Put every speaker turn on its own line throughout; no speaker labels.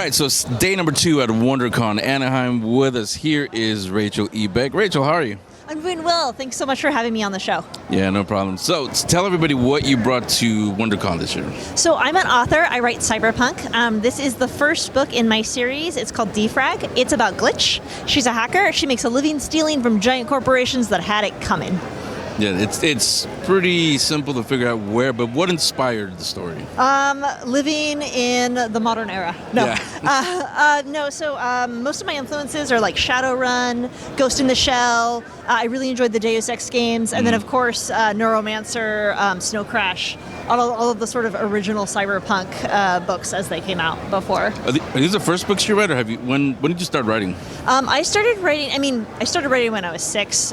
right, so it's day number 2 at WonderCon Anaheim. With us here is Rachel E. Beck. Rachel, how are you?
I'm doing well. Thanks so much for having me on the show.
Yeah, no problem. So tell everybody what you brought to WonderCon this year.
So I'm an author. I write cyberpunk. This is the first book in my series. It's called Defrag. It's about Glitch. She's a hacker. She makes a living stealing from giant corporations that had it coming.
Yeah, it's pretty simple to figure out where, but what inspired the story?
Living in the modern era. No.
Yeah.
So most of my influences are like Shadowrun, Ghost in the Shell. I really enjoyed the Deus Ex games. And then, of course, Neuromancer, Snow Crash, all of the sort of original cyberpunk books as they came out before.
Are these the first books you read, or have you? When did you start writing?
I started writing when I was 6.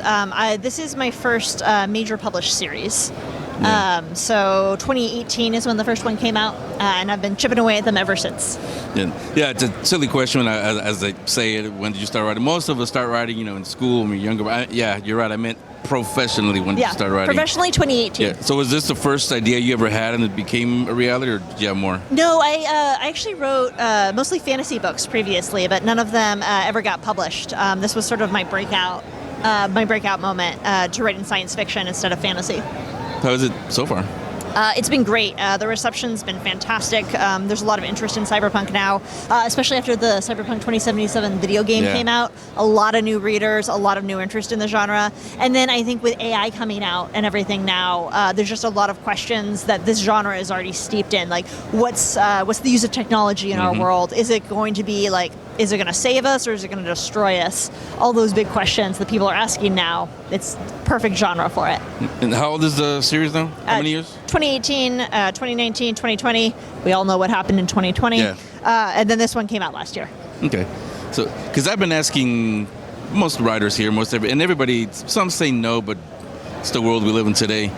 This is my first major published series.
Yeah.
So 2018 is when the first one came out, and I've been chipping away at them ever since.
Yeah, it's a silly question as they say it. When did you start writing? Most of us start writing, in school when we're younger. But yeah, you're right. I meant professionally. When did you start writing?
Professionally, 2018.
Yeah. So was this the first idea you ever had and it became a reality, or did you have more?
No, I actually wrote mostly fantasy books previously, but none of them ever got published. This was sort of my breakout moment to write in science fiction instead of fantasy.
How is it so far?
It's been great. The reception's been fantastic. There's a lot of interest in cyberpunk now, especially after the Cyberpunk 2077 video game came out. A lot of new readers, a lot of new interest in the genre. And then I think with AI coming out and everything now, there's just a lot of questions that this genre is already steeped in. Like, what's the use of technology in our world? Is it going to be is it going to save us or is it going to destroy us? All those big questions that people are asking now. It's perfect genre for it.
And how old is the series now? How many years?
2018, 2019, 2020. We all know what happened in 2020.
Yeah.
And then this one came out last year.
Okay. So, because I've been asking most writers here, and everybody, some say no, but it's the world we live in today.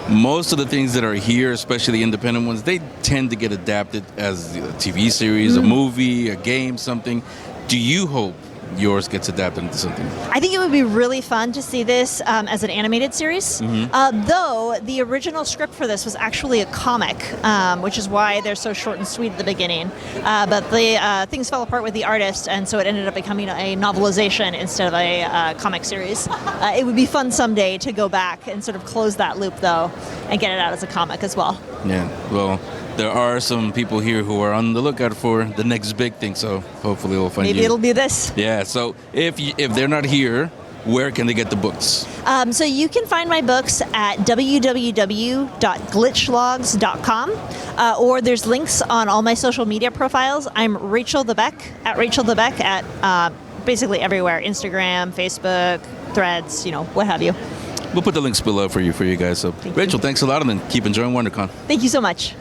Most of the things that are here, especially the independent ones, they tend to get adapted as a TV series, a movie, a game, something. Do you hope yours gets adapted into something?
I think it would be really fun to see this as an animated series. Though the original script for this was actually a comic, which is why they're so short and sweet at the beginning. But the things fell apart with the artist, and so it ended up becoming a novelization instead of a comic series. It would be fun someday to go back and sort of close that loop, though, and get it out as a comic as well.
Yeah, well, there are some people here who are on the lookout for the next big thing, so hopefully we'll find
Maybe it'll be this.
Yeah, so if they're not here, where can they get the books?
So you can find my books at www.glitchlogs.com, or there's links on all my social media profiles. I'm Rachel the Beck, at basically everywhere, Instagram, Facebook, Threads, what have you.
We'll put the links below for you guys. So, Rachel, thanks a lot, and then keep enjoying WonderCon.
Thank you so much.